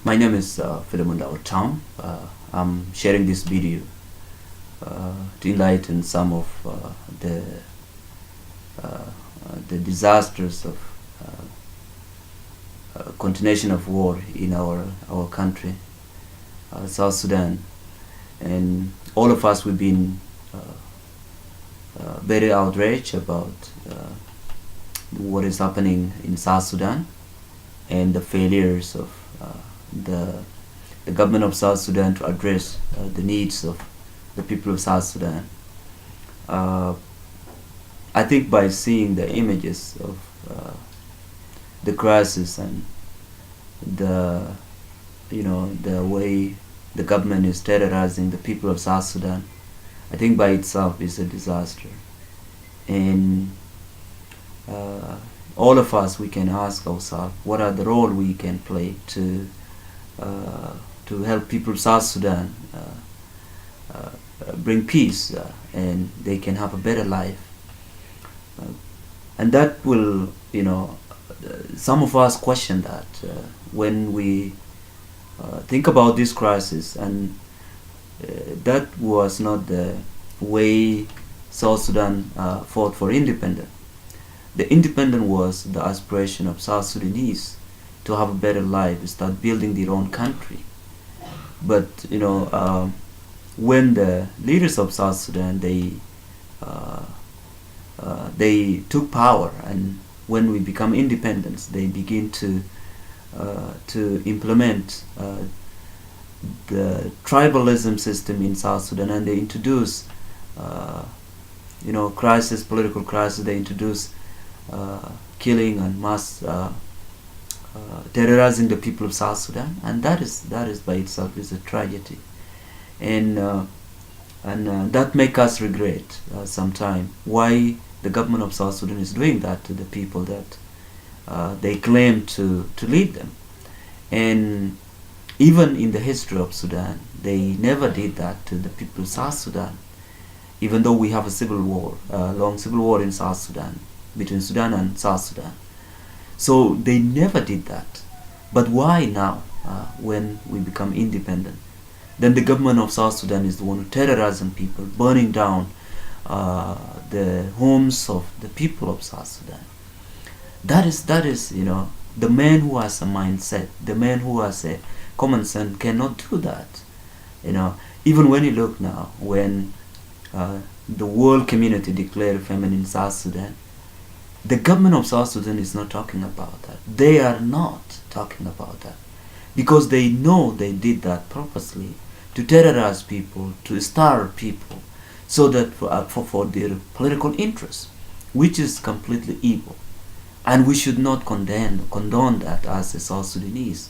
My name is Philemon Town. I'm sharing this video to enlighten some of the uh, the disasters of continuation of war in our country, South Sudan, and all of us we've been very outraged about what is happening in South Sudan and the failures of the the government of South Sudan to address the needs of the people of South Sudan. Uh, I think by seeing the images of the crisis and the the way the government is terrorizing the people of South Sudan, I think by itself is a disaster. And uh, all of us, we can ask ourselves, what are the role we can play uh, to help people of South Sudan bring peace and they can have a better life. Uh, and that will, some of us question that when we think about this crisis, and that was not the way South Sudan fought for independence. The independence was the aspiration of South Sudanese to have a better life, start building their own country. But when the leaders of South Sudan uh, they took power, and when we become independent, they begin to implement the tribalism system in South Sudan, and they introduce political crisis. They introduce killing and mass terrorizing the people of South Sudan, and that is by itself is a tragedy, and that make us regret sometime why the government of South Sudan is doing that to the people that they claim to lead them. And even in the history of Sudan, they never did that to the people of South Sudan, even though we have a civil war, long civil war in South Sudan, between Sudan and South Sudan. So they never did that. But why now, when we become independent? Then the government of South Sudan is the one who terrorizing people, burning down the homes of the people of South Sudan. That is, the man who has a mindset, the man who has a common sense cannot do that. Even when you look now, when the world community declared famine in South Sudan, the government of South Sudan is not talking about that. They are not talking about that because they know they did that purposely to terrorize people, to starve people, so that for their political interests, which is completely evil. And we should not condone that as a South Sudanese.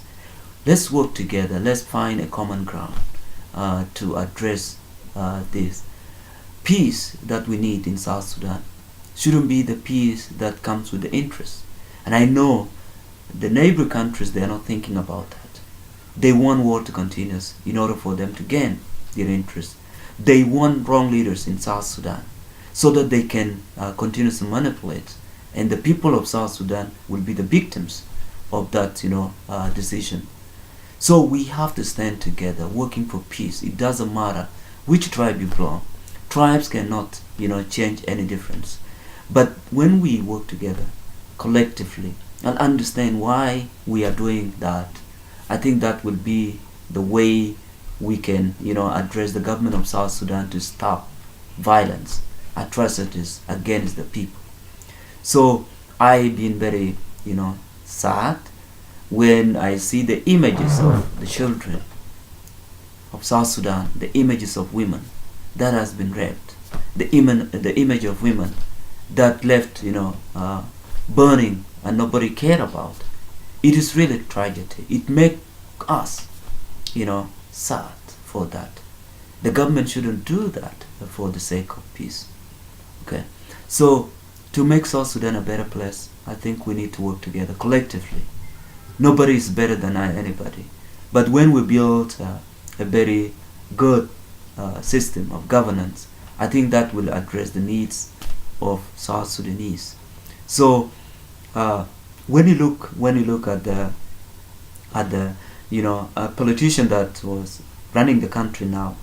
Let's work together. Let's find a common ground to address this. Peace that we need in South Sudan shouldn't be the peace that comes with the interest. And I know the neighbor countries, they are not thinking about that. They want war to continue in order for them to gain their interest. They want wrong leaders in South Sudan so that they can continue to manipulate. And the people of South Sudan will be the victims of that decision. So we have to stand together working for peace. It doesn't matter which tribe you belong. Tribes cannot change any difference. But when we work together collectively and understand why we are doing that, I think that will be the way we can address the government of South Sudan to stop violence, atrocities against the people. So I've been very sad when I see the images of the children of South Sudan, the images of women that has been raped, the image of women that left burning and nobody cared about. It is really tragedy. It makes us sad for that. The government shouldn't do that for the sake of peace. Okay, so to make South Sudan a better place, I think we need to work together collectively. Nobody is better than anybody, but when we build a very good system of governance, I think that will address the needs of South Sudanese. So when you look at the a politician that was running the country now.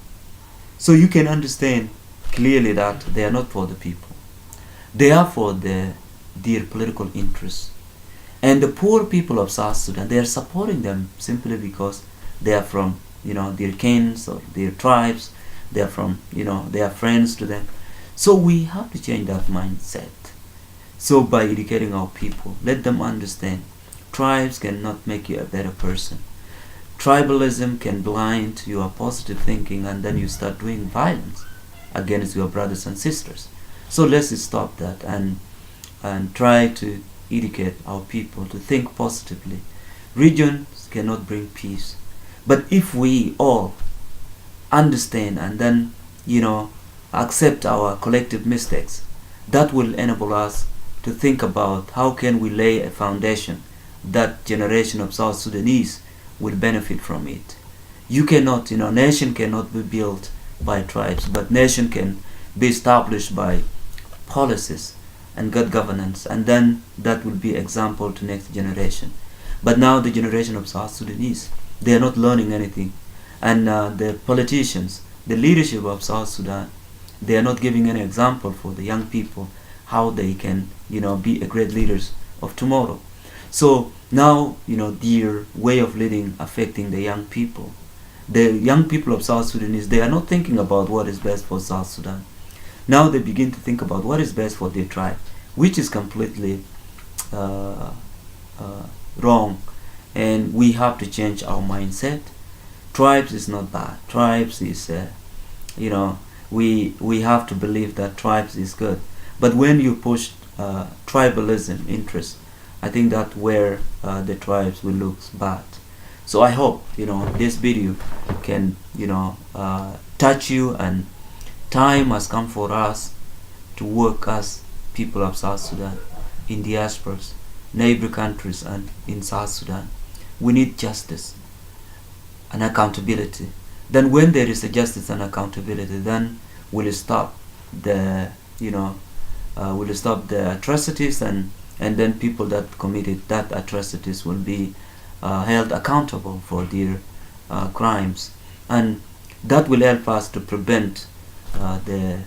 So you can understand clearly that they are not for the people. They are for their political interests. And the poor people of South Sudan, they are supporting them simply because they are from, their kins or their tribes. They are from, they are friends to them. So we have to change that mindset. So by educating our people, let them understand tribes cannot make you a better person. Tribalism can blind your positive thinking, and then you start doing violence against your brothers and sisters. So let's stop that and try to educate our people to think positively. Regions cannot bring peace. But if we all understand and then, accept our collective mistakes, that will enable us to think about how can we lay a foundation that generation of South Sudanese will benefit from it. You cannot, nation cannot be built by tribes, but nation can be established by policies and good governance, and then that will be example to next generation. But now the generation of South Sudanese, they are not learning anything, and the politicians, the leadership of South Sudan, they are not giving any example for the young people how they can, be a great leaders of tomorrow. So now, their way of leading affecting the young people. The young people of South Sudanese, they are not thinking about what is best for South Sudan. Now they begin to think about what is best for their tribe, which is completely wrong. And we have to change our mindset. Tribes is not bad. Tribes is, we have to believe that tribes is good. But when you push tribalism interest, I think that where the tribes will look bad. So I hope this video can touch you, and time has come for us to work as people of South Sudan in diasporas, neighbor countries, and in South Sudan. We need justice and accountability. Then when there is a justice and accountability, then we'll stop the will stop the atrocities, and then people that committed that atrocities will be held accountable for their crimes, and that will help us to prevent the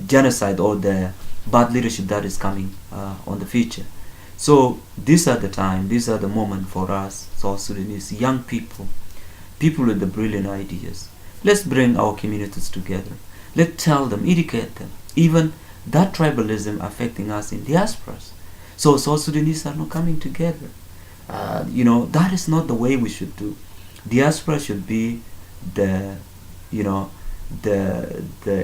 genocide or the bad leadership that is coming on the future. So these are the moment for us South Sudanese young people with the brilliant ideas. Let's bring our communities together. Let's tell them, educate them. Even that tribalism affecting us in diasporas. So South Sudanese are not coming together. That is not the way we should do. Diaspora should be the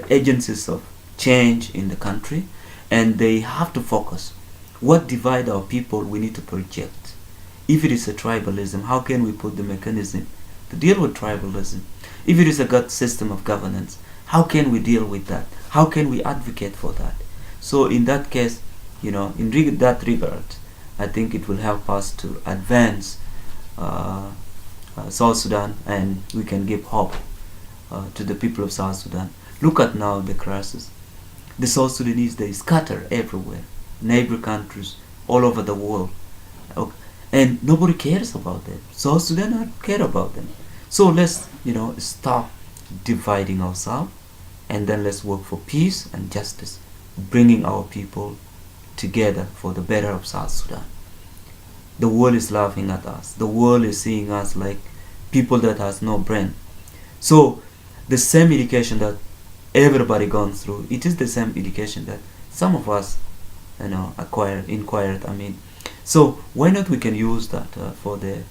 agencies of change in the country, and they have to focus. What divide our people we need to project. If it is a tribalism, how can we put the mechanism to deal with tribalism? If it is a good system of governance, how can we deal with that? How can we advocate for that? So in that case, in that regard, I think it will help us to advance South Sudan, and we can give hope to the people of South Sudan. Look at now the crisis. The South Sudanese, they scatter everywhere, neighbor countries, all over the world. Okay. And nobody cares about them. South Sudan don't care about them. So let's, stop dividing ourselves, and then let's work for peace and justice, bringing our people together for the better of South Sudan. The world is laughing at us. The world is seeing us like people that has no brain. So the same education that everybody gone through, it is the same education that some of us, inquired. So why not we can use that for the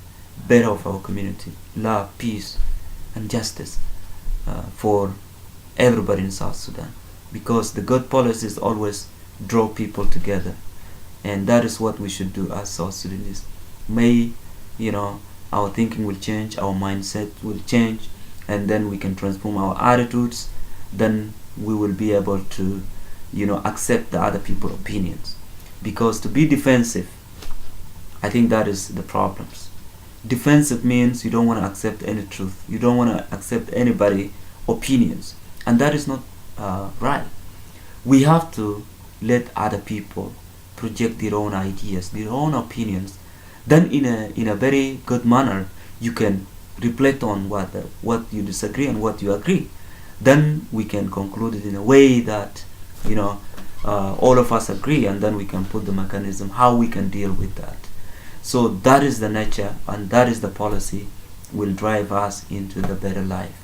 better of our community, love, peace, and justice for everybody in South Sudan, because the good policies always draw people together, and that is what we should do as South Sudanese. May our thinking will change, our mindset will change, and then we can transform our attitudes. Then we will be able to accept the other people's opinions, because to be defensive, I think that is the problems. Defensive means you don't want to accept any truth, you don't want to accept anybody opinions, and that is not right. We have to let other people project their own ideas, their own opinions, then in a very good manner you can reflect on what you disagree and what you agree. Then we can conclude it in a way that all of us agree, and then we can put the mechanism how we can deal with that. So that is the nature, and that is the policy will drive us into the better life.